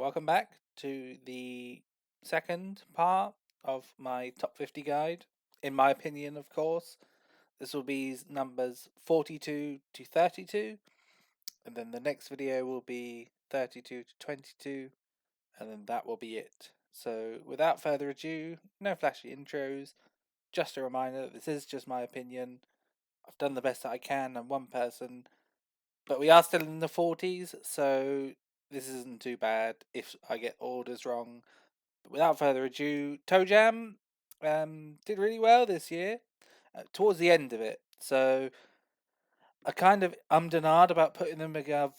welcome back to the second part of my top 50 guide. In my opinion, of course, this will be numbers 42 to 32, and then the next video will be 32 to 22, and then that will be it. So, without further ado, no flashy intros, just a reminder that this is just my opinion. I've done the best that I can. I'm one person, but we are still in the 40s, so this isn't too bad if I get orders wrong. But without further ado, Toe Jam did really well this year, towards the end of it. So I kind of and ahed about putting them above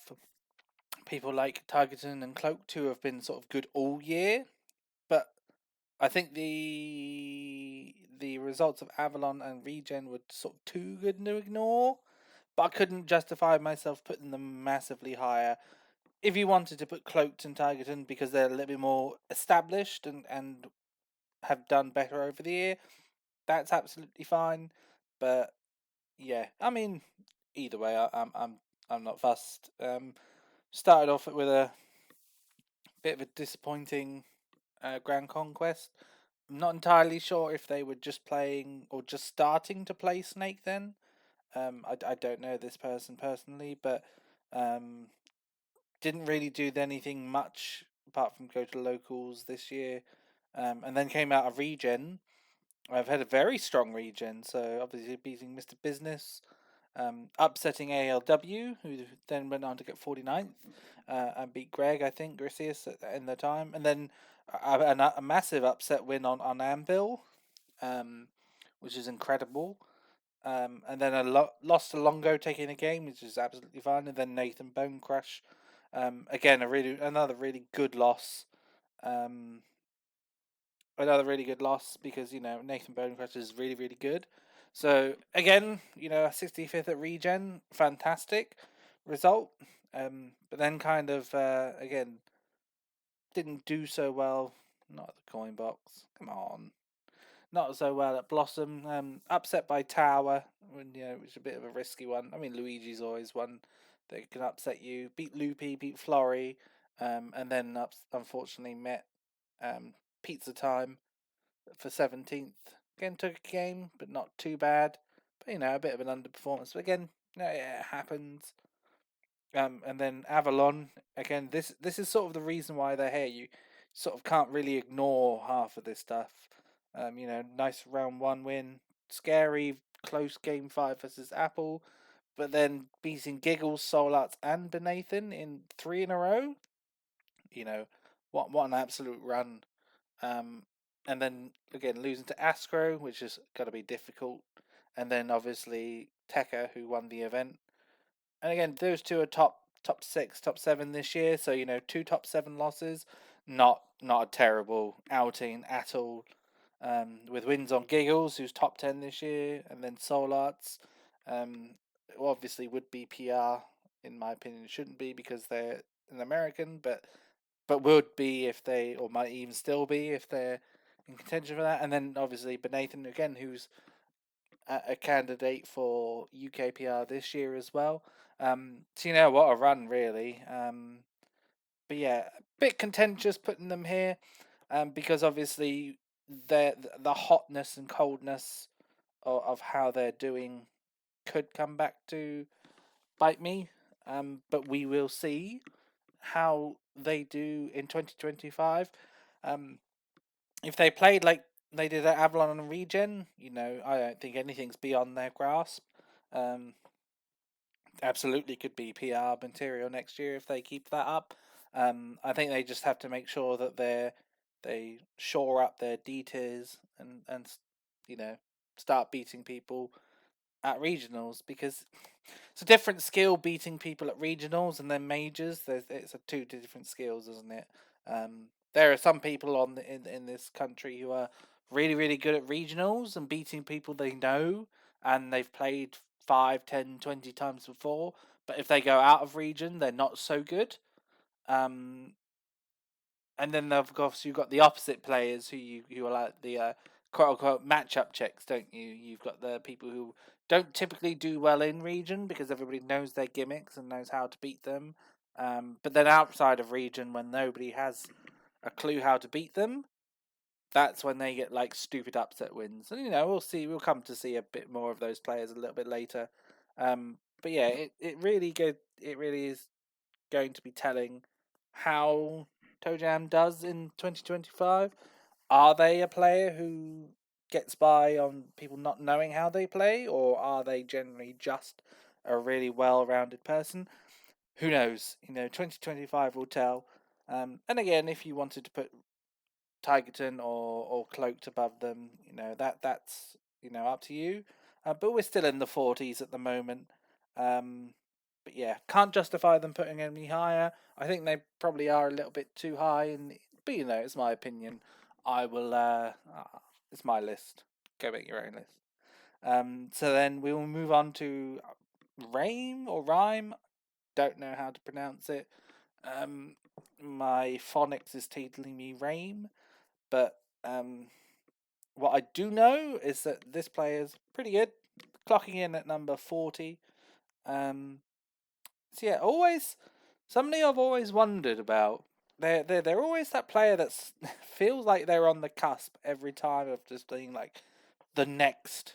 people like Targeton and Cloaked, who have been sort of good all year. But I think the results of Avalon and Regen were sort of too good to ignore. But I couldn't justify myself putting them massively higher. If you wanted to put Cloaked and Targeton because they're a little bit more established and have done better over the year, that's absolutely fine. But yeah, I mean, either way, I'm not fussed. Started off with a bit of a disappointing Grand Conquest. I'm not entirely sure if they were just playing or just starting to play Snake then. I don't know this person personally, but um, didn't really do anything much apart from go to locals this year. And then came out of Regen. I've had a very strong Regen, so obviously beating Mr. Business, upsetting ALW, who then went on to get 49th, and beat Greg, I think, Grisius in the time. And then a massive upset win on Anvil, which is incredible. And then lost to Longo taking a game, which is absolutely fine. And then Nathan Bone Crush, again another really good loss. Another really good loss because Nathan Bone Crush is really really good. So again, 65th at Regen, fantastic result. But then kind of again didn't do so well. Not at the coin box. Come on. Not so well at Blossom. Upset by Tower, which is a bit of a risky one. I mean, Luigi's always one that can upset you. Beat Loopy, beat Flory, and then unfortunately met Pizza Time for 17th. Again, took a game, but not too bad. But a bit of an underperformance. But again, it happens. And then Avalon again. This is sort of the reason why they're here. You sort of can't really ignore half of this stuff. Nice round one win, scary close game 5 versus Apple, but then beating Giggles, Soul Arts, and Benathan in 3 in a row. What an absolute run. And then again losing to Astro, which is got to be difficult, and then obviously Tekka, who won the event. And again, those two are top 6, top 7 this year. So 2 top 7 losses, not a terrible outing at all. With wins on Giggles, who's top 10 this year, and then Soul Arts, obviously would be PR in my opinion. Shouldn't be because they're an American, but would be if they, or might even still be if they're in contention for that. And then obviously Benathan again, who's a candidate for UK PR this year as well. So what a run really. But yeah, a bit contentious putting them here, because obviously the hotness and coldness of how they're doing could come back to bite me. But we will see how they do in 2025. If they played like they did at Avalon and Regen, I don't think anything's beyond their grasp. Absolutely could be PR material next year if they keep that up. I think they just have to make sure that they shore up their D tiers and start beating people at regionals, because it's a different skill beating people at regionals and then majors. It's a two different skills, isn't it? There are some people in this country who are really really good at regionals and beating people they know and they've played 5, 10, 20 times before. But if they go out of region, they're not so good. Um, and then of course you've got the opposite players who are like the quote unquote matchup checks, don't you? You've got the people who don't typically do well in region because everybody knows their gimmicks and knows how to beat them. But then outside of region, when nobody has a clue how to beat them, that's when they get like stupid upset wins. And we'll come to see a bit more of those players a little bit later. But yeah, it really is going to be telling how Toe Jam does in 2025. Are they a player who gets by on people not knowing how they play, or are they generally just a really well-rounded person? Who knows? 2025 will tell. And again, if you wanted to put Tigerton or Cloaked above them, that's up to you. But we're still in the 40s at the moment. But yeah, can't justify them putting any higher. I think they probably are a little bit too high, but it's my opinion. I will. It's my list. Go make your own list. So then we will move on to Rhyme or Rhyme. Don't know how to pronounce it. My phonics is telling me Rhyme, but what I do know is that this player is pretty good, clocking in at number 40. So yeah, always somebody I've always wondered about. They're always that player that feels like they're on the cusp every time of just being like the next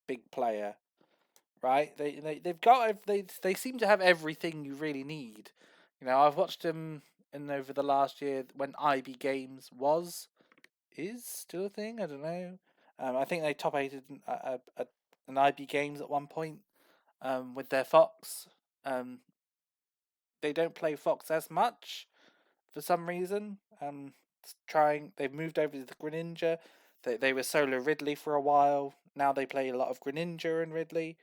big player, right? They seem to have everything you really need. I've watched them in over the last year when IB Games is still a thing. I don't know. I think they top eighted an IB Games at one point with their Fox. Um, they don't play Fox as much for some reason. They've moved over to the Greninja. They were solo Ridley for a while. Now they play a lot of Greninja and Ridley,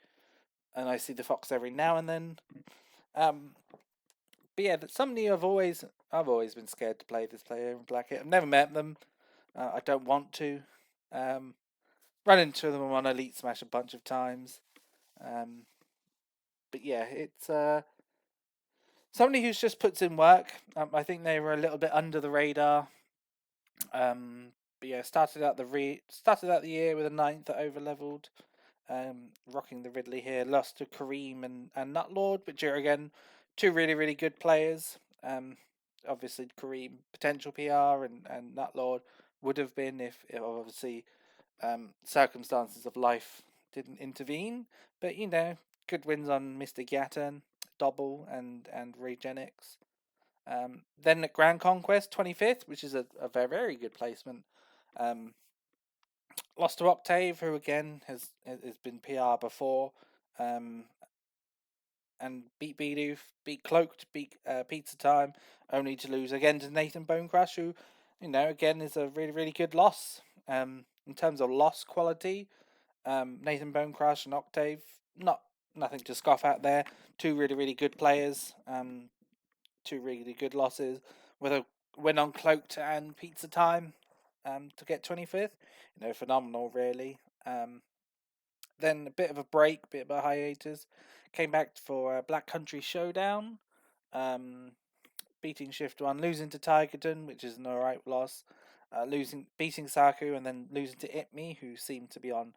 and I see the Fox every now and then. But yeah, that's somebody I've always been scared to play this player in Blackhead. I've never met them. I don't want to. Um, Run into them on Elite Smash a bunch of times. Um, but yeah, it's somebody who's just puts in work. I think they were a little bit under the radar. But yeah, started out the year with a ninth at overleveled. Rocking the Ridley here. Lost to Kareem and Nutlord, which are again two really really good players. Obviously Kareem potential PR and Nutlord would have been if obviously circumstances of life didn't intervene. But good wins on Mr. Gatton, Dobble, and Regenix. Then at Grand Conquest, 25th, which is a very, very good placement. Lost to Octave, who again has been PR before. And beat Bidoof, beat Cloaked, beat Pizza Time, only to lose again to Nathan Bonecrush, who, again is a really, really good loss. In terms of loss quality, Nathan Bonecrush and Octave, nothing to scoff at there. Two really, really good players. Two really good losses with a win on Cloaked and Pizza Time to get 25th. Phenomenal, really. Then a bit of a break, bit of a hiatus. Came back for Black Country Showdown, beating Shift 1, losing to Tigerton, which is an alright loss. Beating Saku, and then losing to Itme, who seemed to be on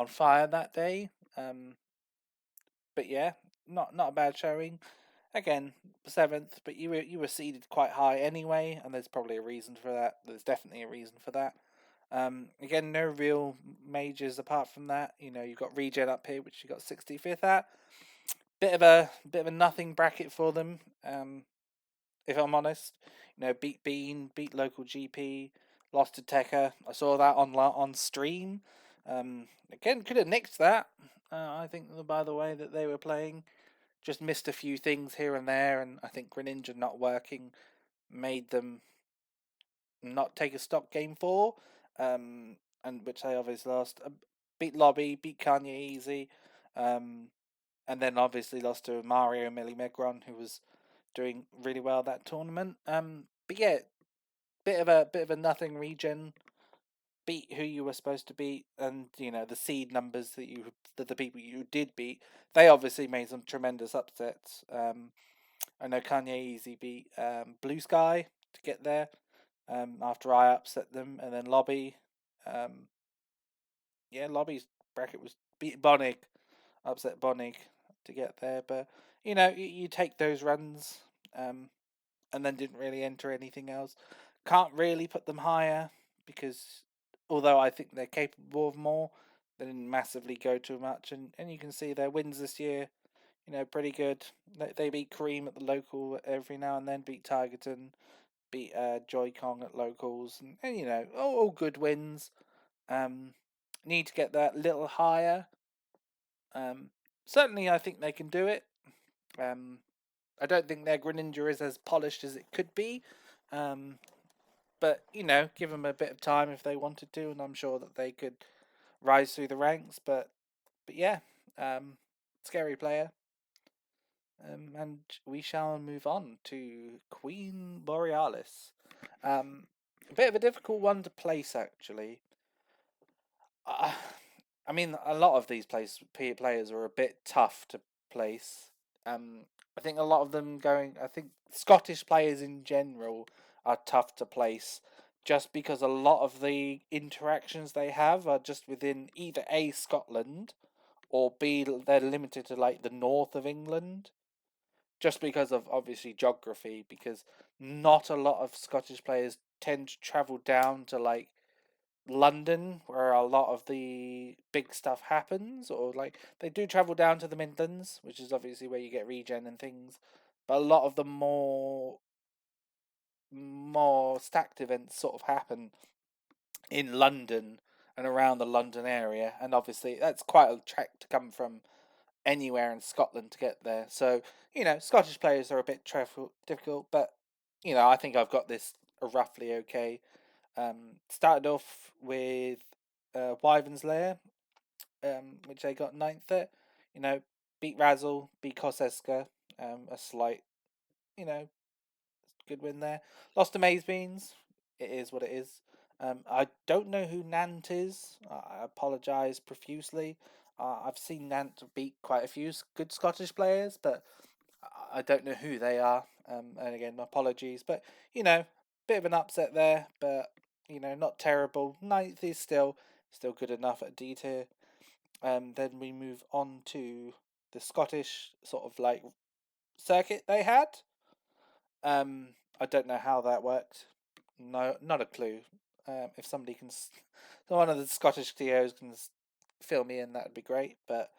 fire that day. But yeah, not a bad showing. Again, 7th, but you were seeded quite high anyway, and there's probably a reason for that. There's definitely a reason for that. Again, no real majors apart from that. You've got Regen up here, which you got 65th at. Bit of a nothing bracket for them. If I'm honest, beat Bean, beat local GP, lost to Tekka. I saw that on stream. Again, could have nicked that. I think by the way that they were playing, just missed a few things here and there, and I think Greninja not working made them not take a stock game 4, and which they obviously lost. Beat Lobby, beat Kanye easy, and then obviously lost to Mario Millimegron, who was doing really well that tournament. But yeah, bit of a nothing region. Beat who you were supposed to beat, and the seed numbers that the people you did beat, they obviously made some tremendous upsets. I know Kanye easy beat Blue Sky to get there. After I upset them, and then Lobby, Lobby's bracket was beat Bonig, upset Bonig to get there. But you take those runs. and then didn't really enter anything else. Can't really put them higher because although I think they're capable of more, they didn't massively go too much. And you can see their wins this year, pretty good. They beat Kareem at the local every now and then, beat Tigerton, beat Joy Kong at locals, and all good wins. Um, Need to get that little higher. Um, Certainly, I think they can do it. Um, I don't think their Greninja is as polished as it could be. Um, but give them a bit of time if they wanted to, and I'm sure that they could rise through the ranks. But yeah, scary player. And we shall move on to Queen Borealis. A bit of a difficult one to place, actually. Uh, I mean, a lot of these players are a bit tough to place. I think a lot of them going. I think Scottish players in general are tough to place, just because a lot of the interactions they have are just within either A, Scotland, or B, they're limited to like the north of England, just because of obviously geography. Because not a lot of Scottish players tend to travel down to like London, where a lot of the big stuff happens, or like they do travel down to the Midlands, which is obviously where you get regen and things. But a lot of the more stacked events sort of happen in London and around the London area, and obviously that's quite a trek to come from anywhere in Scotland to get there. So Scottish players are a bit difficult, but I think I've got this roughly okay. Started off with Wyvern's Lair, which they got ninth at. Beat Razzle, beat Koseska, a slight, you know, good win there. Lost to Maze Beans. It is what it is. I don't know who Nant is. I apologise profusely. I've seen Nant beat quite a few good Scottish players, but I don't know who they are. And again, my apologies. But, bit of an upset there, but, not terrible. Ninth is still good enough at D tier. Then we move on to the Scottish sort of like circuit they had. I don't know how that worked. No, not a clue. If somebody can, one of the Scottish TOs can fill me in, that'd be great. But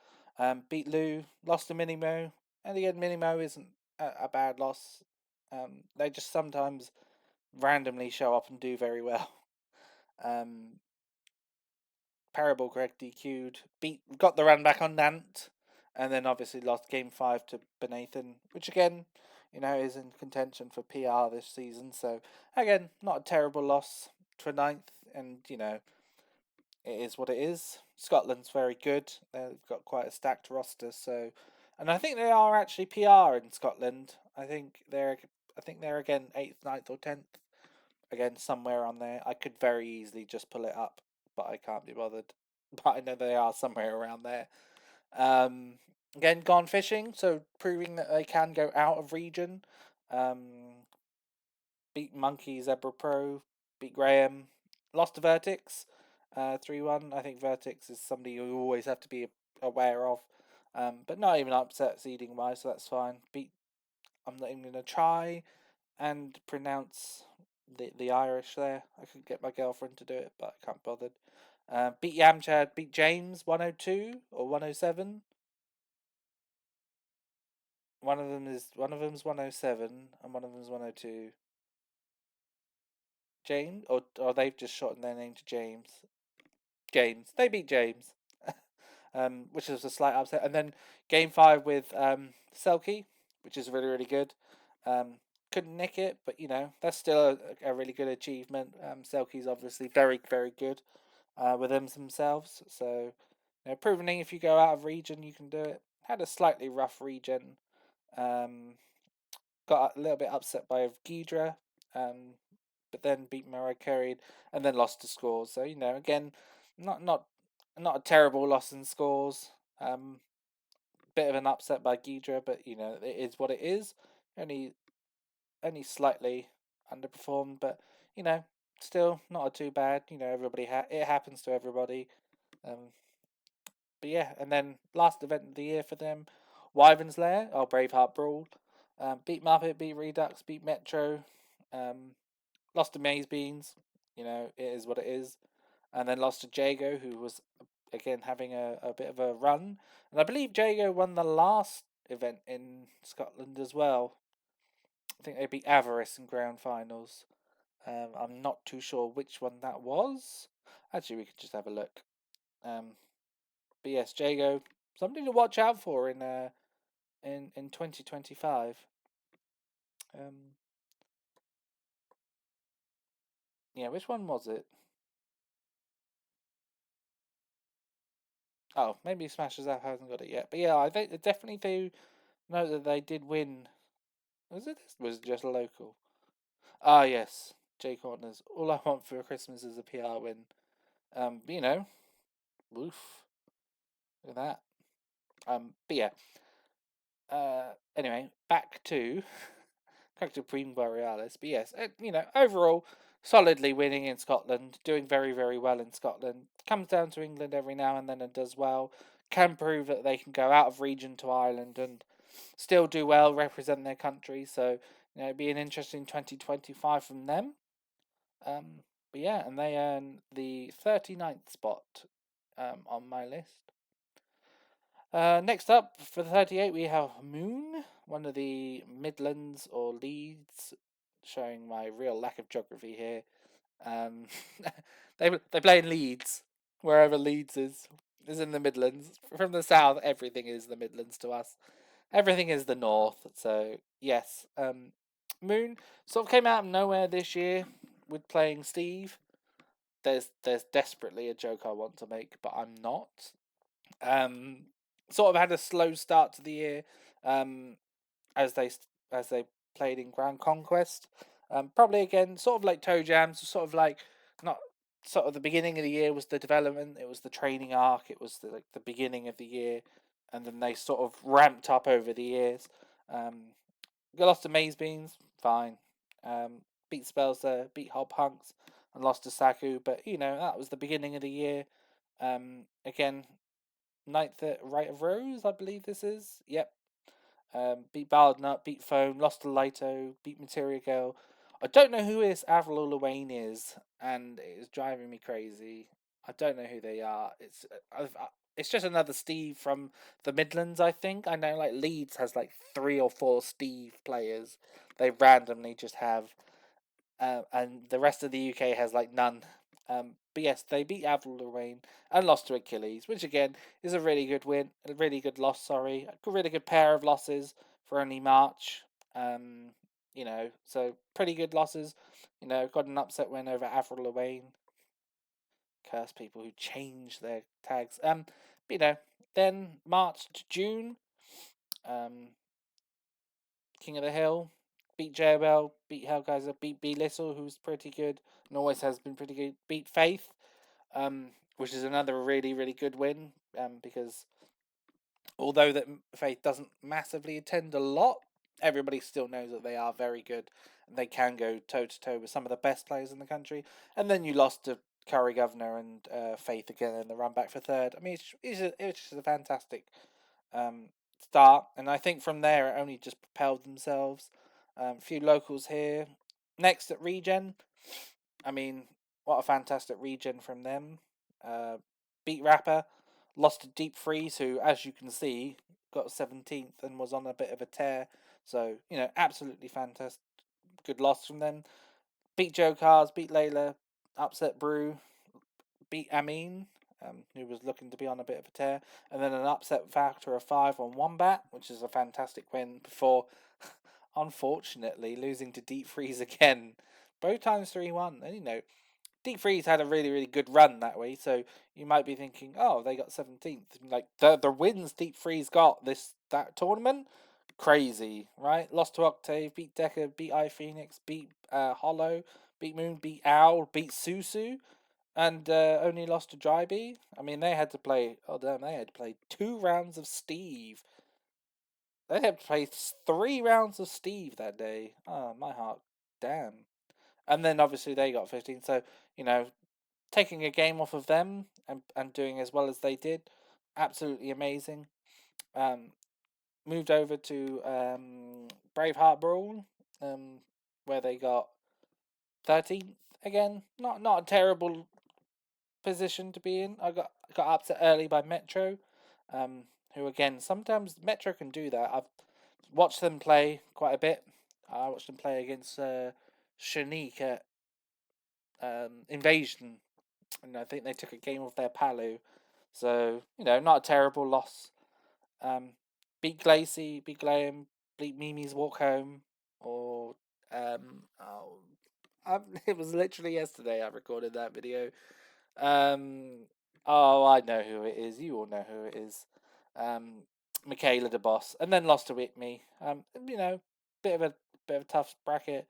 beat Lou, lost to Minimo, and again, Minimo isn't a bad loss. They just sometimes randomly show up and do very well. Um, Parable Greg DQ'd, got the run back on Nant, and then obviously lost game 5 to Benathan, which again, is in contention for PR this season. So again, not a terrible loss for ninth, and it is what it is. Scotland's very good. They've got quite a stacked roster, so, and I think they are actually PR in Scotland. I think they're again 8th, 9th, or 10th. Again, somewhere on there. I could very easily just pull it up, but I can't be bothered. But I know they are somewhere around there. Um, Again, gone fishing, so proving that they can go out of region. Um, Beat Monkey, Zebra Pro, beat Graham, lost to Vertix, 3-1. I think Vertix is somebody you always have to be aware of, but not even upset seeding wise, so that's fine. I'm not even going to try and pronounce the Irish there. I could get my girlfriend to do it, but I can't bother. Beat Yamchad, beat James 102 or 107. One of them's 107 and one of them's 102. James, or they've just shortened their name to James. James. They beat James. Which was a slight upset. And then game 5 with Selkie, which is really, really good. Couldn't nick it, but that's still a really good achievement. Selkie's obviously very, very good with them themselves. So, proving if you go out of region, you can do it. Had a slightly rough region. Got a little bit upset by Ghidra, but then beat Mariah Carey and then lost to scores. So again, not a terrible loss in scores. Bit of an upset by Ghidra, but it is what it is. Only slightly underperformed, but still not too bad. Everybody it happens to everybody. But yeah, and then last event of the year for them, Wyvern's Lair or Braveheart Brawl. Beat Muppet, beat Redux, beat Metro. Lost to Maze Beans. It is what it is. And then lost to Jago, who was again having a bit of a run. And I believe Jago won the last event in Scotland as well. I think they beat Avarice in ground finals. I'm not too sure which one that was. Actually, we could just have a look. But yes, Jago, something to watch out for in 2025. Um, yeah, which one was it? Oh, maybe Smashers Up hasn't got it yet. But yeah, I think definitely do know that they did win. Was it? Was it just a local? Ah, yes, Jay Corners. All I want for Christmas is a PR win. But woof. Look at that. But yeah. Anyway, back to Prime Borealis. But yes, overall, solidly winning in Scotland, doing very, very well in Scotland. Comes down to England every now and then and does well. Can prove that they can go out of region to Ireland and still do well, represent their country. So, it'd be an interesting 2025 from them. But yeah, and they earn the 39th spot on my list. Next up, for the 38, we have Moon, one of the Midlands or Leeds, showing my real lack of geography here. Um, they play in Leeds, wherever Leeds is in the Midlands. From the south, everything is the Midlands to us. Everything is the north. So yes, Moon sort of came out of nowhere this year with playing Steve. There's desperately a joke I want to make, but I'm not. Um, Sort of had a slow start to the year, um, as they played in Grand Conquest. Probably again, sort of like Toe Jams, sort of like not sort of the beginning of the year was the development, it was the training arc, it was like the beginning of the year, and then they sort of ramped up over the years. Got lost to Maze Beans, fine. Beat Spells, beat Hop Hunks, and lost to Saku, but that was the beginning of the year. Again, ninth at Right of Rose, I believe this is. Yep. Beat Ballad Nut, beat Foam, lost to Lito, beat Materia Girl. I don't know who this Avril Lavigne is, and it is driving me crazy. I don't know who they are. It's just another Steve from the Midlands, I think. I know like Leeds has like 3 or 4 Steve players. They randomly just have, and the rest of the UK has like none. But yes, they beat Avril Lavigne and lost to Achilles, which again is a really good win, a really good loss. Sorry, a really good pair of losses for only March. Um, so pretty good losses. Got an upset win over Avril Lavigne. Curse people who change their tags. But, then March to June. Um, King of the Hill, beat JBL, beat Hellgeyser, beat B Little, who's pretty good and always has been pretty good. Beat Faith, which is another really, really good win, because although that Faith doesn't massively attend a lot, everybody still knows that they are very good and they can go toe to toe with some of the best players in the country. And then you lost to Curry Governor and Faith again in the run back for third. I mean, it's just a fantastic um, start, and I think from there it only just propelled themselves. A few locals here. Next at Regen, I mean, what a fantastic Regen from them. Beat Rapper, lost to Deep Freeze, who, as you can see, got 17th and was on a bit of a tear. So, absolutely fantastic. Good loss from them. Beat Joe Cars, beat Layla, upset Brew, beat Amin, who was looking to be on a bit of a tear, and then an upset factor of 5 on Wombat, which is a fantastic win before, unfortunately, losing to Deep Freeze again. Both times 3-1. And, Deep Freeze had a really, really good run that way, so you might be thinking, oh, they got 17th. Like, the wins Deep Freeze got that tournament, crazy, right? Lost to Octave, beat Deca, beat iPhoenix, beat Hollow, beat Moon, beat Owl, beat Susu, and only lost to Dryby. I mean, they had to play. Oh damn! They had to play 2 rounds of Steve. They had to play 3 rounds of Steve that day. Oh my heart, damn! And then obviously they got 15. So taking a game off of them and doing as well as they did, absolutely amazing. Um, moved over to Braveheart Brawl, where they got 13th again. Not a terrible position to be in. I got upset early by Metro, who again sometimes Metro can do that. I've watched them play quite a bit. I watched them play against Shanique at Invasion, and I think they took a game off their Palu. So not a terrible loss. Um, beat Glacy, beat Graham, beat Mimi's Walk Home, or oh, it was literally yesterday I recorded that video. Um, oh, I know who it is. You all know who it is. Um, Michaela the boss, and then lost to Whitney. Bit of a tough bracket.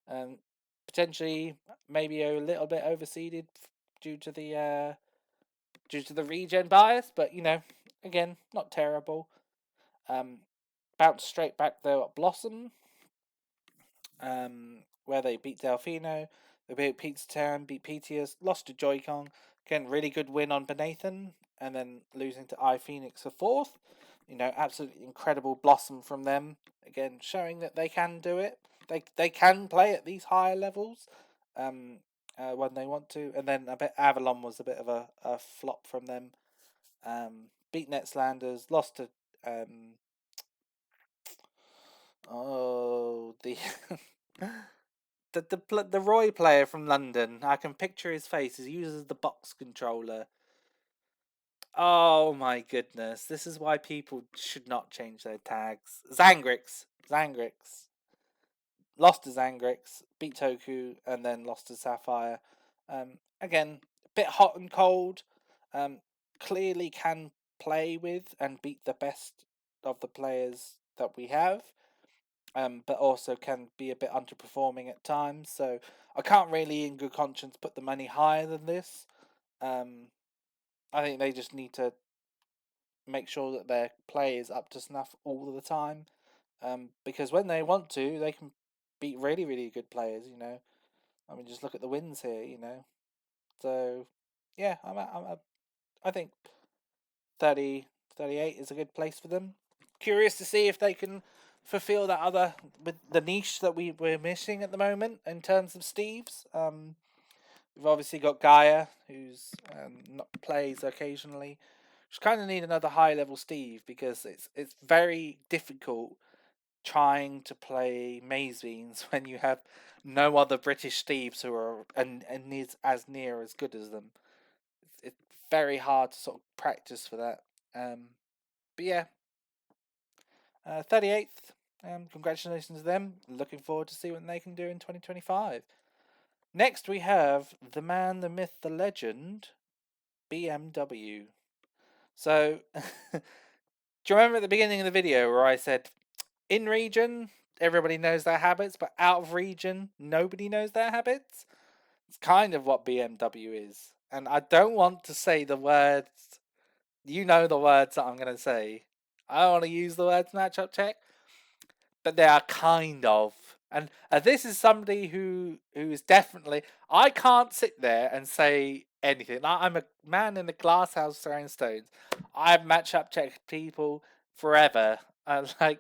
Um, Potentially maybe a little bit overseeded due to the regen bias, but again, not terrible. Um, Bounced straight back though at Blossom, where they beat Delfino. They beat Pizza Town, beat Petius, lost to Joy-Con. Again, really good win on Benathan, and then losing to iPhoenix for fourth. Absolutely incredible Blossom from them. Again, showing that they can do it. They can play at these higher levels when they want to. And then I bet Avalon was a bit of a flop from them. Beat Netslanders, lost to the the Roy player from London. I can picture his face. He uses the box controller. Oh my goodness! This is why people should not change their tags. Zangrix. Lost to Zangrix, beat Toku, and then lost to Sapphire. Again, a bit hot and cold. Clearly can play with and beat the best of the players that we have. But also can be a bit underperforming at times. So I can't really, in good conscience, put the money higher than this. I think they just need to make sure that their play is up to snuff all the time. Because when they want to, they can beat really, really good players. I mean, just look at the wins here. So yeah, I think 30, 38 is a good place for them. Curious to see if they can fulfill that other with the niche that we're missing at the moment in terms of Steves. We've obviously got Gaia, who's not plays occasionally. Just kind of need another high level Steve because it's very difficult trying to play Maze Beans when you have no other British Steves who are and is as near as good as them. It's very hard to sort of practice for that. But yeah, 38th. Congratulations to them. Looking forward to see what they can do in 2025. Next, we have the man, the myth, the legend, BMW. So, do you remember at the beginning of the video where I said, in region, everybody knows their habits, but out of region, nobody knows their habits? It's kind of what BMW is. And I don't want to say the words, you know the words that I'm going to say. I don't want to use the words matchup check, but they are kind of. And this is somebody who is definitely. I can't sit there and say anything. I'm a man in a glass house throwing stones. I've matchup checked people forever,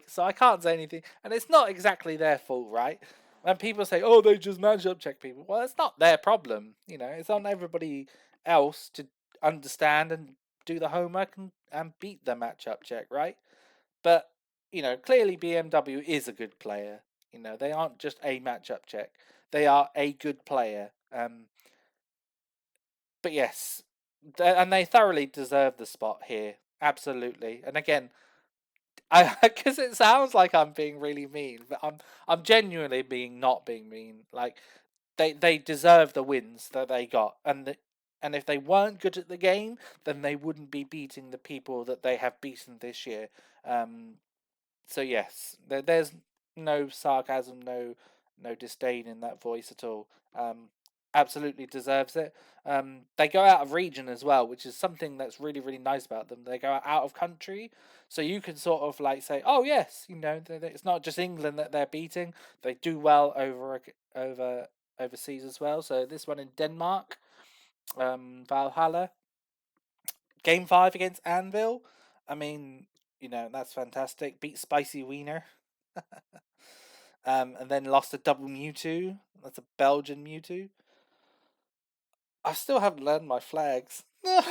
so I can't say anything. And it's not exactly their fault, right? When people say, "Oh, they just matchup check people," well, it's not their problem. It's on everybody else to understand and do the homework and beat the matchup check, right? But clearly BMW is a good player. They aren't just a matchup check; they are a good player. But yes, and they thoroughly deserve the spot here, absolutely. And again, because it sounds like I'm being really mean, but I'm genuinely not being mean. Like they deserve the wins that they got, and if they weren't good at the game, then they wouldn't be beating the people that they have beaten this year. Um, so yes, there's no sarcasm, no disdain in that voice at all. Absolutely deserves it. They go out of region as well, which is something that's really really nice about them. They go out of country, so you can sort of like say, oh yes, it's not just England that they're beating. They do well over overseas as well. So this one in Denmark, Valhalla, game 5 against Anvil. I mean, That's fantastic. Beat Spicy Wiener. And then lost a double Mewtwo. That's a Belgian Mewtwo. I still haven't learned my flags. No,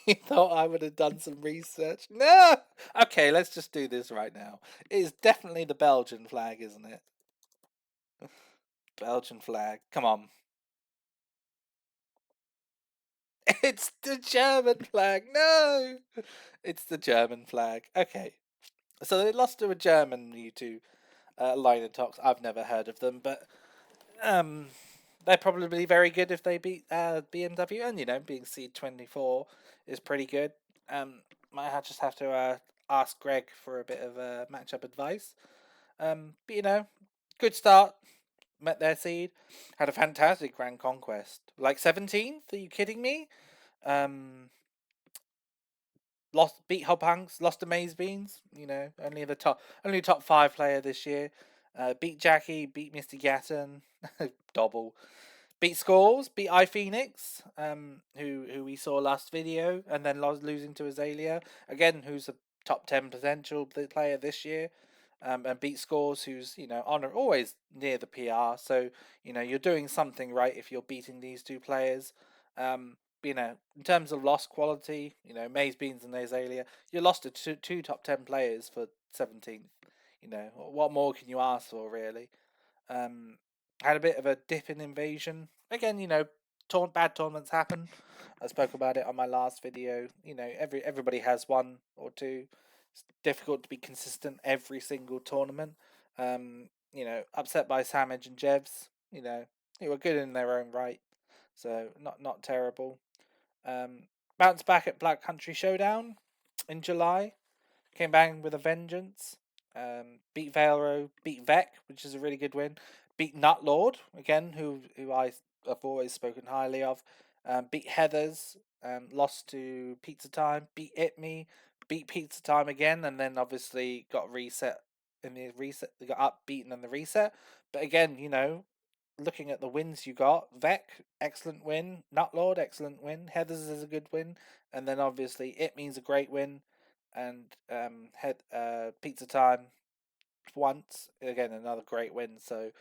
you thought I would have done some research. No. Okay, let's just do this right now. It is definitely the Belgian flag, isn't it? Belgian flag. Come on. It's the German flag. No, it's the German flag. Okay, so they lost to a German Mewtwo, Linotox. I've never heard of them, but um, they're probably very good if they beat BMW. And being seed 24 is pretty good. Might just have to ask Greg for a bit of matchup advice. But good start. Met their seed. Had a fantastic Grand Conquest. Like 17th? Are you kidding me? Um, beat Hobhanks, lost to Maze Beans. Only top 5 player this year. Beat Jackie, beat Mr. Gatton, Dobble. Beat Scores, beat iPhoenix, who we saw last video, and then losing to Azalea again, who's a top 10 potential player this year. And beat Scores, who's always near the PR. So you're doing something right if you're beating these two players. In terms of loss quality, Maze Beans and Azalea, you lost to two top 10 players for 17th. What more can you ask for, really? Um, had a bit of a dip in invasion. Again, bad tournaments happen. I spoke about it on my last video. Everybody has one or two. It's difficult to be consistent every single tournament. Upset by Samage and Jevs. They were good in their own right, so not terrible. Um, Bounced back at Black Country Showdown in July. Came back with a vengeance. Beat Valero, beat Vec, which is a really good win. Beat Nutlord again, who I have always spoken highly of. Beat Heathers. Lost to Pizza Time. Beat It Me. Beat Pizza Time again, and then obviously got reset in the reset. They got up beaten in the reset. But again, looking at the wins you got, Vec, excellent win. Nutlord, excellent win. Heathers is a good win, and then obviously It Me's a great win, and Pizza Time once again, another great win. So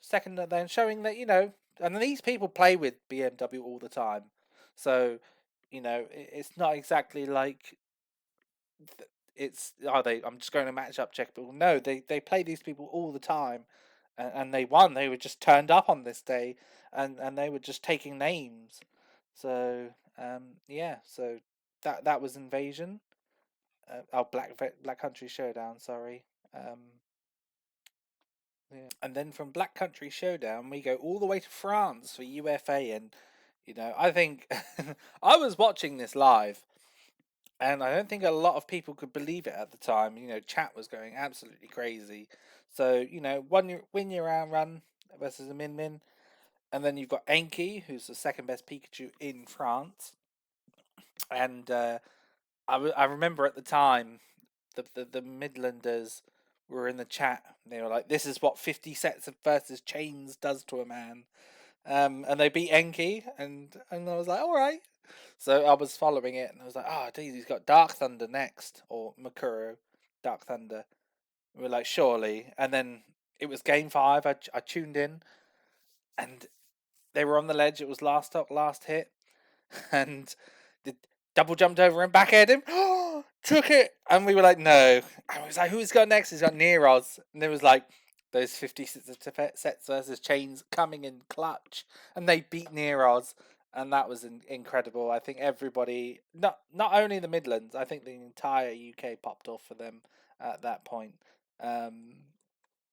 second then showing that and these people play with BMW all the time, so it's not exactly like it's are they I'm just going to match up check people. No, they play these people all the time, and they won. They were just turned up on this day, and they were just taking names. So yeah, so that was Invasion. Black Country Showdown, sorry. Yeah. And then from Black Country Showdown, we go all the way to France for UFA, and I think I was watching this live, and I don't think a lot of people could believe it at the time. Chat was going absolutely crazy. So win your round run versus a Min Min, and then you've got Enki, who's the second best Pikachu in France, and I remember at the time the Midlanders were in the chat. They were like, "This is what 50 sets of versus chains does to a man," and they beat Enki, and I was like, "All right." So I was following it, and I was like, "Oh, geez, he's got Dark Thunder next, or Makuro, Dark Thunder." We were like, "Surely," and then it was Game 5. I tuned in, and they were on the ledge. It was last up, last hit, and the double jumped over and back at him. Took it, and we were like, no. And I was like, who's got next? He's got Neros, and it was like those 50 sets versus chains coming in clutch, and they beat Neros, and that was incredible. I think everybody, not only the Midlands, I think the entire UK popped off for them at that point. Um,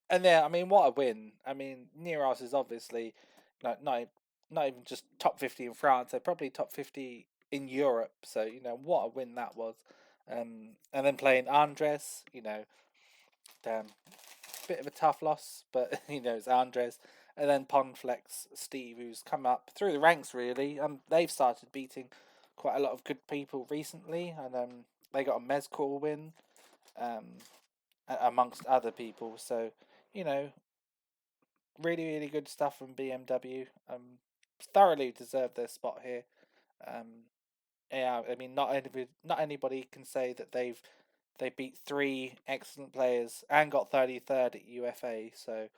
and yeah, I mean, what a win! I mean, Neros is obviously not even just top 50 in France. They're probably top 50 in Europe. So what a win that was. And then playing Andres, damn, bit of a tough loss, but it's Andres. And then Ponflex Steve, who's come up through the ranks really. They've started beating quite a lot of good people recently, and they got a Mezcor win, um, amongst other people. So you know, really, really good stuff from BMW. Thoroughly deserve their spot here. Yeah, I mean, not anybody can say that they've they beat three excellent players and got 33rd at UFA. So,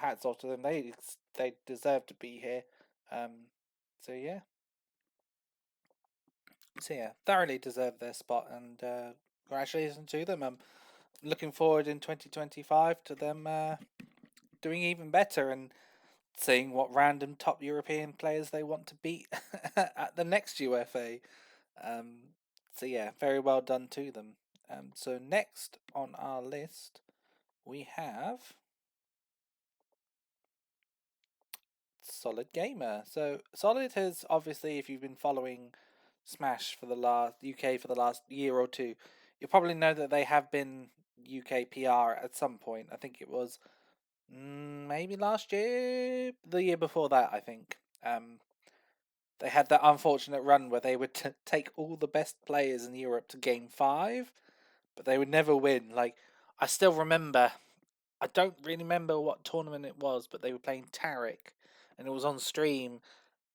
hats off to them. They deserve to be here. Um, so yeah, thoroughly deserve their spot, and congratulations to them. I'm looking forward in 2025 to them doing even better and seeing what random top European players they want to beat at the next UFA. Um, so yeah, very well done to them. So next on our list we have Solid Gamer. So Solid has obviously, if you've been following Smash for the last UK for the last year or two, you'll probably know that they have been UK PR at some point. I think it was maybe last year, the year before that. I think they had that unfortunate run where they would take all the best players in Europe to Game 5, but they would never win. Like, I still remember, I don't really remember what tournament it was, but they were playing Tarek, and it was on stream,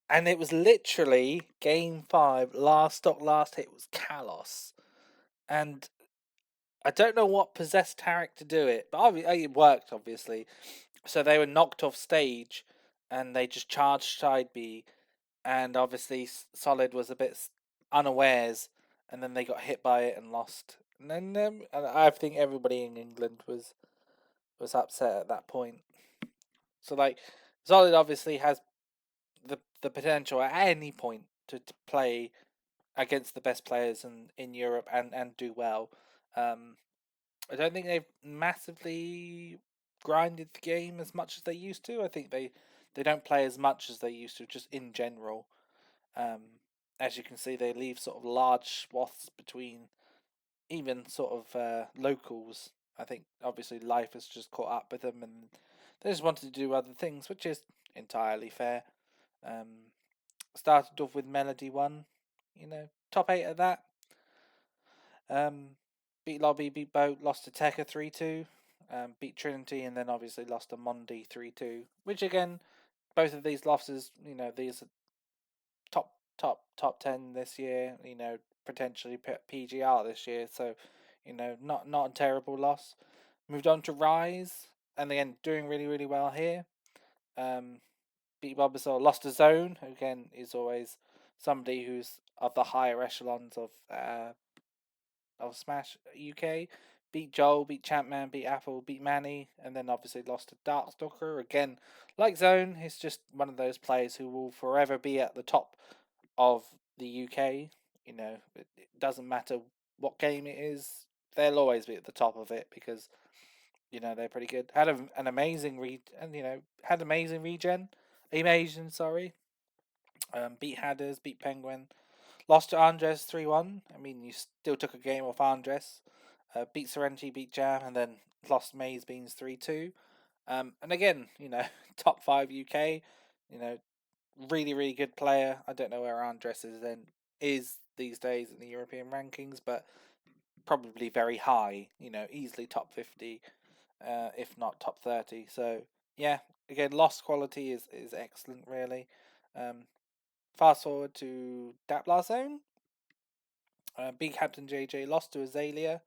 and it was literally Game 5, last stock, last hit was Kalos. And I don't know what possessed Tarek to do it, but it worked, obviously. So they were knocked off stage, and they just charged side B, and obviously Solid was a bit unawares, and then they got hit by it and lost. And then and I think everybody in England was upset at that point. So like Solid obviously has the potential at any point to play against the best players in Europe and do well. Um, I don't think they've massively grinded the game as much as they used to. I think they don't play as much as they used to, just in general. Um, as you can see, they leave sort of large swaths between even sort of locals. I think obviously life has just caught up with them, and they just wanted to do other things, which is entirely fair. Um, Started off with Melody One, top 8 of that. Beat Lobby, beat Boat, lost to Tekka 3-2, beat Trinity, and then obviously lost to Mondi 3-2. Which again, both of these losses, these are top 10 this year. Potentially PGR this year. So, not a terrible loss. Moved on to Rise, and again doing really really well here. Beat Bulbasaur, lost to Zone. Again, is always somebody who's of the higher echelons of Smash UK. Beat Joel, beat Champman, beat Apple, beat Manny, and then obviously lost to Darkstalker. Again, like Zone, he's just one of those players who will forever be at the top of the UK. It doesn't matter what game it is, they'll always be at the top of it because they're pretty good. Had an amazing had amazing regen, Amazing, sorry. Beat Hadders, beat Penguin, lost to Andres 3-1. I mean, you still took a game off Andres. Beat Serenity, beat Jam, and then lost Maze Beans 3-2. And again, top 5 UK. You know, really, really good player. I don't know where Andres is these days in the European rankings, but probably very high. Easily top 50, if not top 30. So yeah, again, lost quality is excellent, really. Um, Fast forward to Daplar Zone. Beat Captain JJ, lost to Azalea.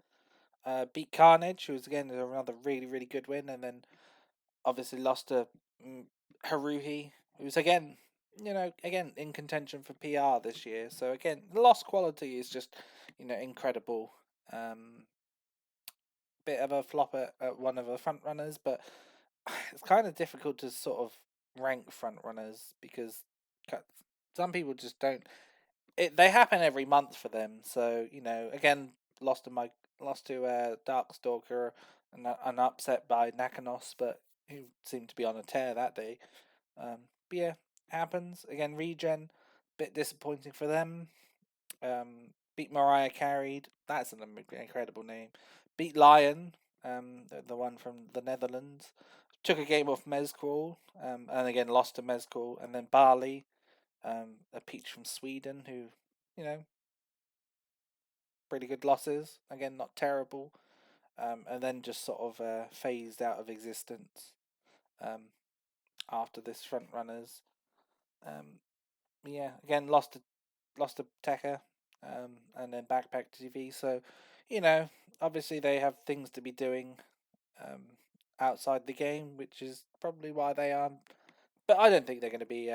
Beat Carnage, who was again another really, really good win, and then obviously lost to Haruhi, who's again in contention for PR this year. So again, the lost quality is just incredible. Bit of a flop at one of the front runners, but it's kind of difficult to sort of rank front runners because some people just don't. They happen every month for them. So again, lost to my lost to Darkstalker and upset by Nakanos, but who seemed to be on a tear that day. But yeah, happens again. Regen, bit disappointing for them. Beat Mariah Carried. That's an incredible name. Beat Lion, the one from the Netherlands. Took a game off Mezcrawl, and again lost to Mezcrawl, and then Barley, a peach from Sweden, who, pretty good losses. Again, not terrible. And then just sort of phased out of existence um, after this front runners. Um, yeah, again lost to Tekka, and then Backpack TV. So, you know, obviously they have things to be doing um, outside the game, which is probably why they are. But I don't think they're going to be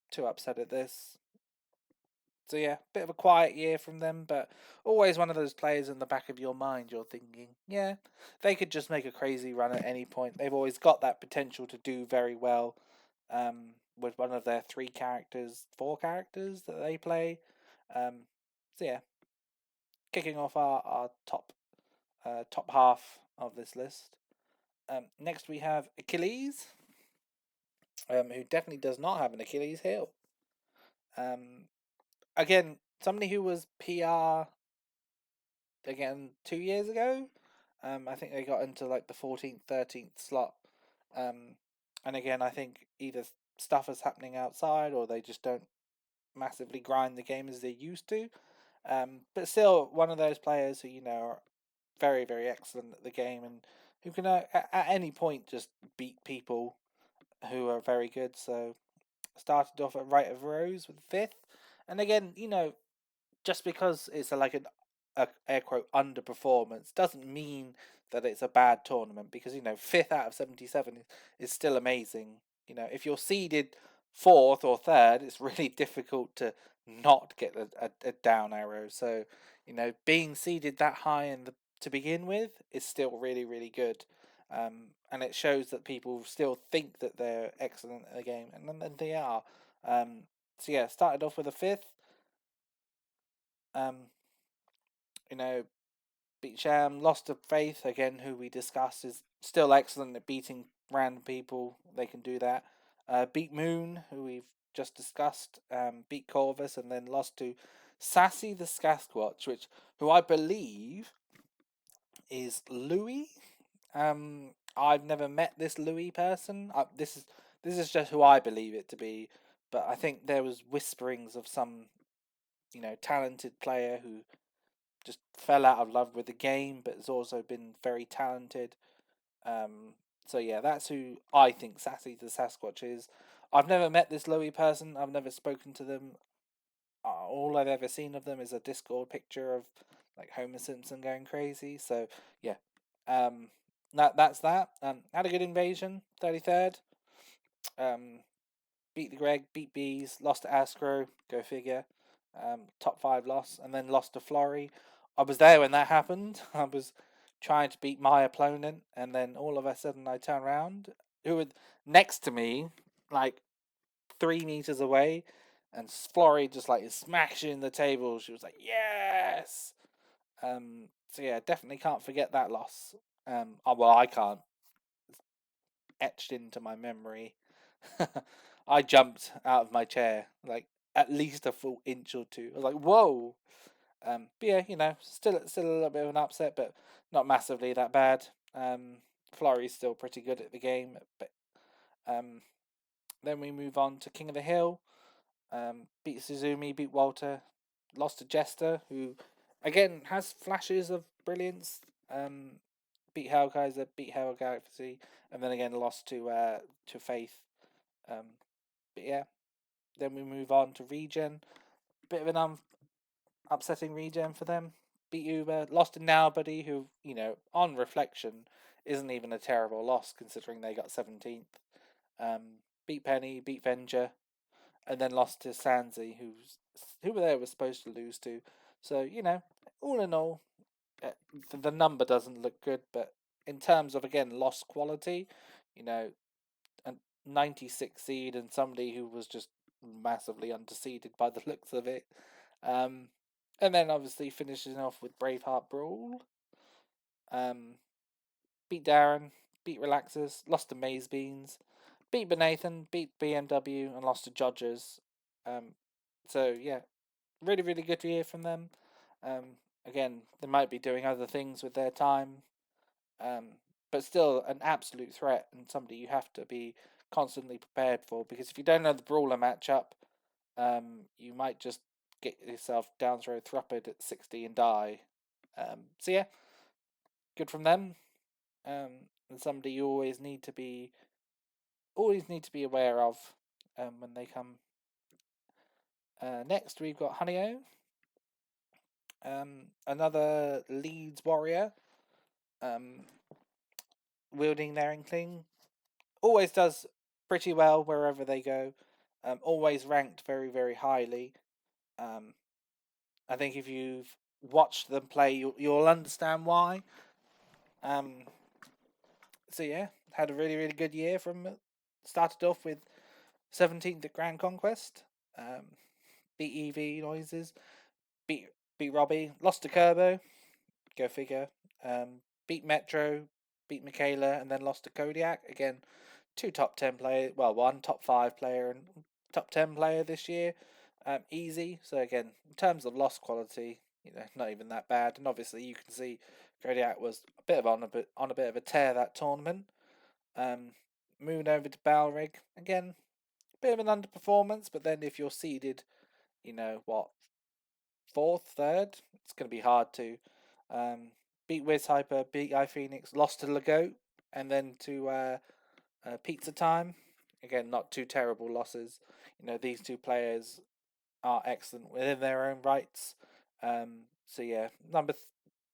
too upset at this. So yeah, bit of a quiet year from them, but always one of those players in the back of your mind. You're thinking, yeah, they could just make a crazy run at any point. They've always got that potential to do very well with one of their four characters that they play. Um, so yeah, kicking off our top half of this list. Next we have Achilles, who definitely does not have an Achilles heel. Um, Again, somebody who was PR again 2 years ago. I think they got into like the 14th, 13th slot. Um, and again, I think either stuff is happening outside or they just don't massively grind the game as they used to. But still, one of those players who are very, very excellent at the game and who can at any point just beat people who are very good. So started off at right of Rose with fifth, and again, just because it's like a air quote underperformance doesn't mean that it's a bad tournament, because fifth out of 77 is still amazing. If you're seeded fourth or third, it's really difficult to not get a down arrow. So being seeded that high to begin with is still really, really good. And it shows that people still think that they're excellent at the game, and then they are. So yeah, started off with a fifth. Um, you know, beat Sham, lost to Faith again, who we discussed is still excellent at beating random people. They can do that. Beat Moon, who we've just discussed. Beat Corvus, and then lost to Sassy the Sasquatch, who I believe is Louis. I've never met this Louis person. This is just who I believe it to be, but I think there was whisperings of some talented player who just fell out of love with the game, but has also been very talented. Um, so yeah, that's who I think Sassy the Sasquatch is. I've never met this Louis person. I've never spoken to them. All I've ever seen of them is a Discord picture of like Homer Simpson going crazy. So yeah, um, that's that. Had a good invasion, 33rd. Um, beat the Greg, beat Bees, lost to Askro, go figure. Top five loss, and then lost to Flory. I was there when that happened. I was trying to beat my opponent, and then all of a sudden I turn around, who were next to me, like 3 meters away, and Flory just like is smashing the table. She was like, "Yes!" So yeah, definitely can't forget that loss. Well, I can't. It's etched into my memory. I jumped out of my chair like at least a full inch or two. I was like, "Whoa!" But yeah, still a little bit of an upset, but not massively that bad. Flory's still pretty good at the game, but um, then we move on to King of the Hill. Beat Suzumi, beat Walter, lost to Jester, who again has flashes of brilliance. Beat Hellkaiser, beat Hell Galaxy, and then again lost to Faith. But yeah, then we move on to Regen. Bit of an upsetting regen for them. Beat Uber, lost to Nobody, who, on reflection, isn't even a terrible loss considering they got 17th. Beat Penny, beat Venger, and then lost to Sanzi, who they were supposed to lose to. So, all in all, the number doesn't look good, but in terms of, again, loss quality, a 96 seed and somebody who was just massively underseeded by the looks of it. Um, and then obviously finishing off with Braveheart Brawl. Um, beat Darren, beat Relaxers, lost to Maze Beans, beat Benathan, beat BMW, and lost to Jodgers. Um, so yeah, really, really good to hear from them. Again, they might be doing other things with their time, um, but still an absolute threat and somebody you have to be constantly prepared for, because if you don't know the brawler matchup, you might just get yourself down throw Thrupid at 60 and die. So yeah, good from them. And somebody you always need to be aware of when they come. Next we've got Honeyo. Another Leeds warrior, um, wielding their inkling, always does pretty well wherever they go. Always ranked very, very highly. Um, I think if you've watched them play, you'll understand why. Um, so yeah, had a really, really good year from it. Started off with 17th at Grand Conquest. Um, beat EV noises. Beat beat Robbie. Lost to Kerbo. Go figure. Beat Metro. Beat Michaela, and then lost to Kodiak again. Two top 10 players. Well, one top 5 player and top 10 player this year. Easy. So again, in terms of loss quality, not even that bad. And obviously, you can see Kodiak was a bit of on a bit of a tear that tournament. Um, Moving over to Balrig again, bit of an underperformance. But then if you're seeded, what, fourth, third, it's going to be hard to beat Wiz Hyper, beat iPhoenix, lost to Legoat, and then to Pizza Time. Again, not two terrible losses. These two players are excellent within their own rights. So yeah,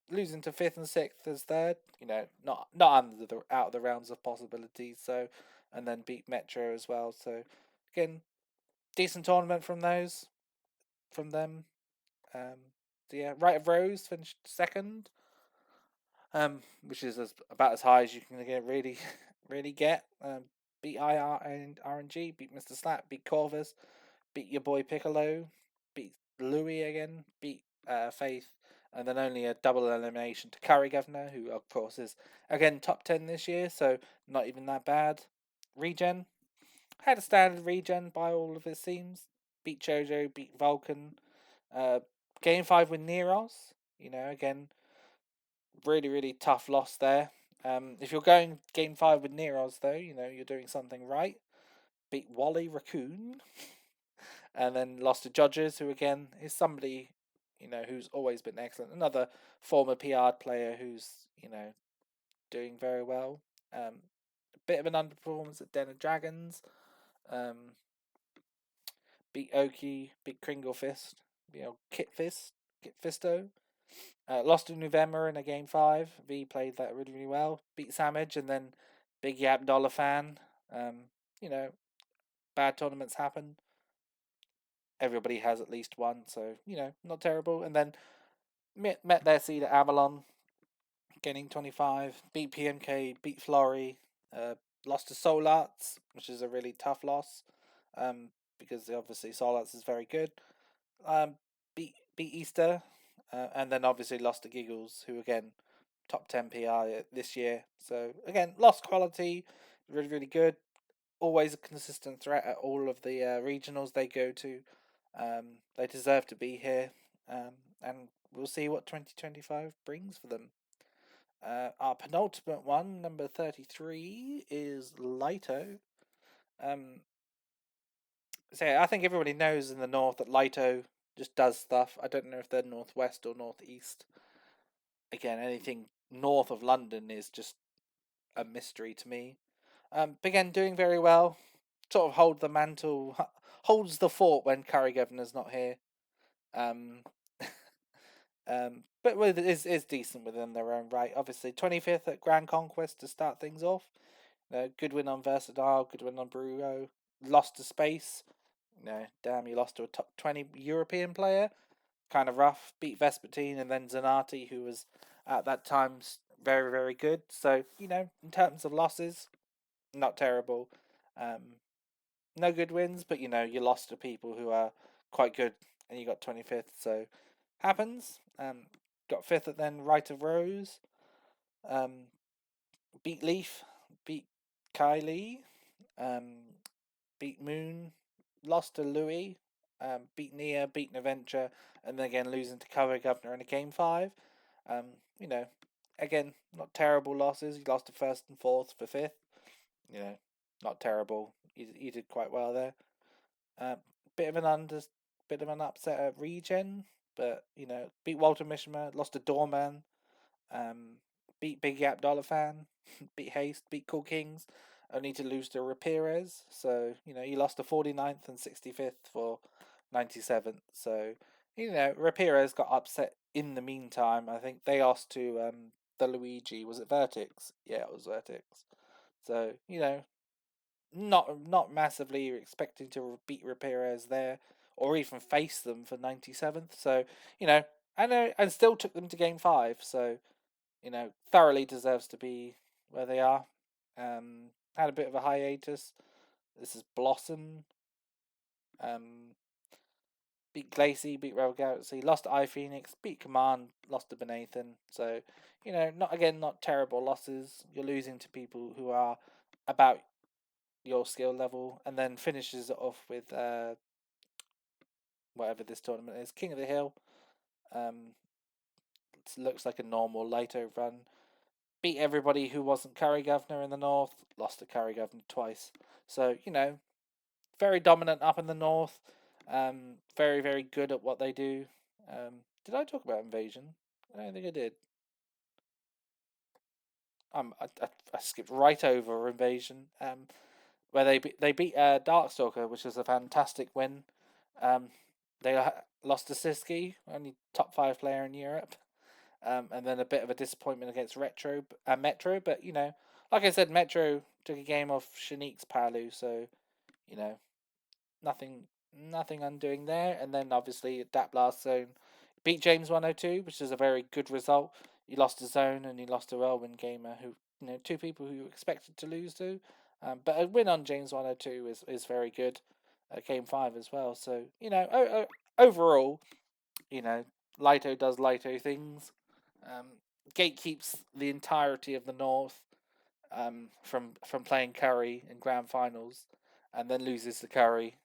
losing to fifth and sixth as third. Not under the out of the realms of possibilities. So, and then beat Metro as well. So, again, decent tournament from them. So yeah, Right of Rose finished second. Which is about as high as you can get, really, really get. Beat IR and RNG, beat Mr. Slap, beat Corvus, beat your boy Piccolo, beat Louis again, beat Faith, and then only a double elimination to Curry Governor, who of course is again top 10 this year, so not even that bad. Regen had a standard regen by all of it seems. Beat Jojo, beat Vulcan. Uh, Game 5 with Neros. Again, really, really tough loss there. If you're going game 5 with Neros, though, you're doing something right. Beat Wally Raccoon, and then lost to Judges, who again is somebody who's always been excellent. Another former PR player who's doing very well. A bit of an underperformance at Den of Dragons. Um, Beat Oki, beat Kringle Fist, Kit Fisto. Lost to November in a game 5. V played that really, really well. Beat Samage, and then Big Yap Dollar Fan. You know, bad tournaments happen. Everybody has at least one, so not terrible. And then met their seed at Avalon, getting 25. Beat PMK, beat Flory. Lost to Soul Arts, which is a really tough loss. Because obviously Soul Arts is very good. Um, beat Easter, and then obviously lost to Giggles, who again top 10 PR this year. So again, lost quality, really, really good. Always a consistent threat at all of the regionals they go to. They deserve to be here, and we'll see what 2025 brings for them. Our penultimate one, number 33, is Lito. Um, so I think everybody knows in the north that Lito just does stuff. I don't know if they're northwest or northeast. Again, anything north of London is just a mystery to me. Again, doing very well. Sort of holds the fort when Curry Governor's not here. Um, but is decent within their own right. Obviously, 25th at Grand Conquest to start things off. Good win on Versatile, good win on Brugo. Lost to Space. Damn, you lost to a top 20 European player. Kind of rough. Beat Vespertine and then Zanati, who was at that time very, very good. So, in terms of losses, not terrible. No good wins, but you lost to people who are quite good and you got 25th. So, happens. Got 5th at then Right of Rose. Um, Beat Leaf. Beat Kylie. Um, Beat Moon. Lost to Louis. Beat Nia, beat Naventure, and then again losing to Cover Governor in a game 5. Um, you know, Again, not terrible losses. He lost to first and fourth for 5th. Not terrible. He did quite well there. Uh, bit of bit of an upset at Regen, but beat Walter Mishima, lost to Doorman, beat Big Yap Dollar Fan, beat Haste, beat Cool Kings, only to lose to Ramirez. So, he lost to 49th and 65th for 97th. So, Ramirez got upset in the meantime, I think they lost to the Luigi. Was it Vertex? Yeah, it was Vertex. So not massively expecting to beat Ramirez there, or even face them for 97th. So and still took them to game 5. So thoroughly deserves to be where they are. Had a bit of a hiatus. This is Blossom. Um, beat Glacy, beat Rebel Galaxy, lost to iPhoenix, beat Command, lost to Benathan. So, not terrible losses. You're losing to people who are about your skill level, and then finishes it off with whatever this tournament is, King of the Hill. Um, it looks like a normal Lato run. Beat everybody who wasn't Curry Governor in the north. Lost to Curry Governor twice. So very dominant up in the north. Very very good at what they do. Did I talk about Invasion? I don't think I did. I skipped right over Invasion. Where they beat Darkstalker, which was a fantastic win. They lost to Siski, only top 5 player in Europe. And then a bit of a disappointment against Metro, but like I said, Metro took a game off Shanique's Palu, so you know, nothing undoing there. And then obviously at that last zone, beat James 102, which is a very good result. You lost to Zone and you lost to Elwin Gamer, who two people who you expected to lose to. But a win on James 102 is very good. Game 5 as well. So overall, Lito does Lito things. Um, Gate keeps the entirety of the North from playing Curry in grand finals, and then loses to Curry.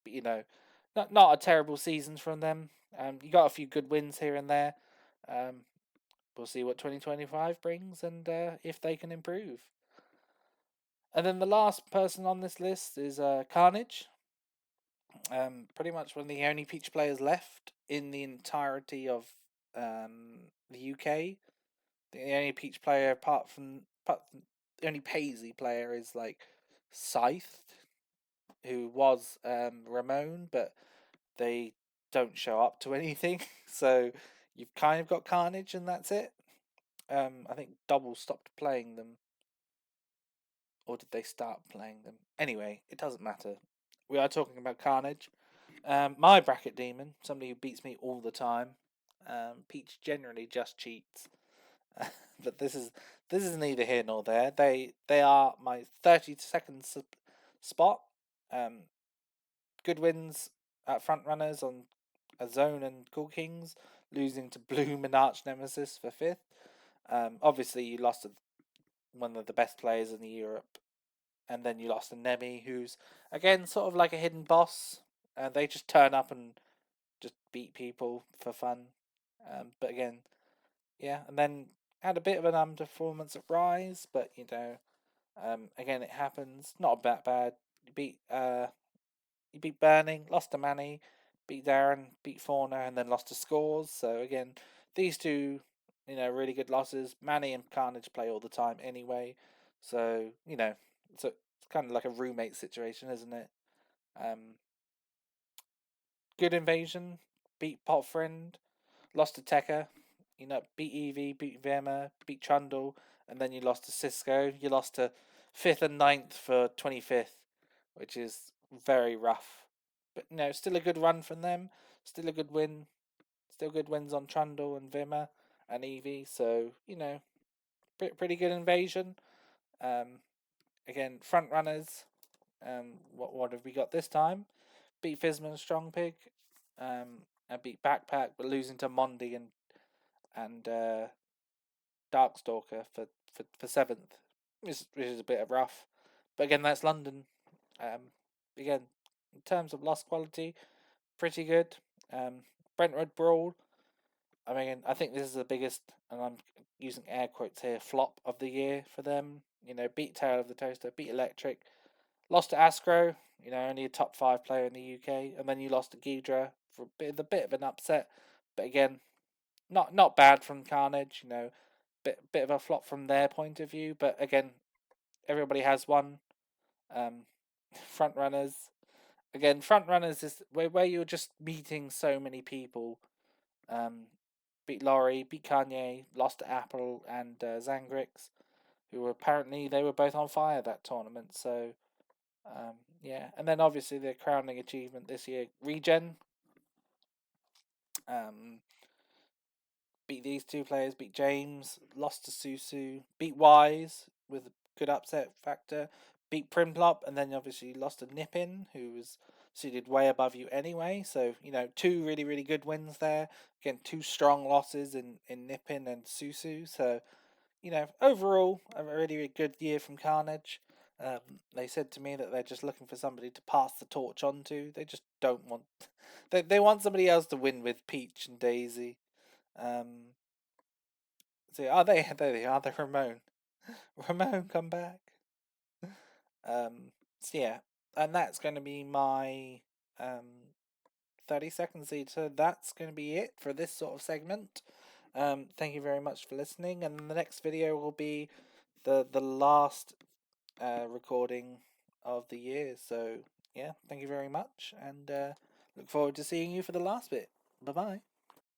But, not a terrible season from them. You got a few good wins here and there. Um, we'll see what 2025 brings and if they can improve. And then the last person on this list is Carnage. Pretty much one of the only Peach players left in the entirety of the UK. The only Peach player apart from the only Paisley player is like Scythe, who was Ramon, but they don't show up to anything. So you've kind of got Carnage, and that's it. I think Double stopped playing them, or did they start playing them? Anyway, it doesn't matter. We are talking about Carnage. My bracket demon, somebody who beats me all the time. Peach generally just cheats. But this is neither here nor there. They are my 32nd spot. Um, Good wins at front runners on a Zone and Cool Kings, losing to Bloom and Arch Nemesis for 5th. Obviously, you lost to one of the best players in the Europe, and then you lost to Nemi, who's again sort of like a hidden boss. They just turn up and just beat people for fun. But again, yeah, and then had a bit of an underperformance at Rise, but again it happens. Not that bad. You beat Burning, lost to Manny, beat Darren, beat Fauna, and then lost to Scores. So again, these two, really good losses. Manny and Carnage play all the time anyway, so it's kind of like a roommate situation, isn't it? Um, Good Invasion, beat Pot Friend, lost to Tekka, beat Eevee, beat Vema, beat Trundle, and then you lost to Cisco. You lost to 5th and 9th for 25th, which is very rough. But, still a good run from them. Still a good win. Still good wins on Trundle and Vima and Eevee. So, pretty good invasion. Um, Again, front runners. What have we got this time? Beat Fizman Strong Pig. And beat Backpack, but losing to Mondi and Darkstalker for 7th, which is a bit of rough. But again, that's London. Again, in terms of loss quality, pretty good. Brentwood Brawl. I mean, I think this is the biggest, and I'm using air quotes here, flop of the year for them. Beat Tail of the Toaster, beat Electric, lost to Astro. Only a top 5 player in the UK, and then you lost to Ghidra for a bit of an upset. But again, not bad from Carnage. Bit of a flop from their point of view. But again, everybody has one. Um, Front runners. Again, front runners is where you're just meeting so many people. beat Laurie, beat Kanye, lost to Apple and Zangrix, who were apparently they were both on fire that tournament. So yeah, and then obviously the crowning achievement this year, Regen. Um, beat these two players, beat James, lost to Susu, beat Wise with a good upset factor, beat Primplop, and then obviously lost to Nippin, who was seated way above you anyway. So, two really, really good wins there. Again, two strong losses in Nippin and Susu. So, overall, a really, really good year from Carnage. They said to me that they're just looking for somebody to pass the torch on to. They just don't want. They want somebody else to win with Peach and Daisy. Um, so there they are, the Ramon. Ramon, come back. So yeah, and that's going to be my 30 seconds each. So that's going to be it for this sort of segment. Thank you very much for listening, and the next video will be the last recording of the year. So yeah, thank you very much, and look forward to seeing you for the last bit. Bye bye.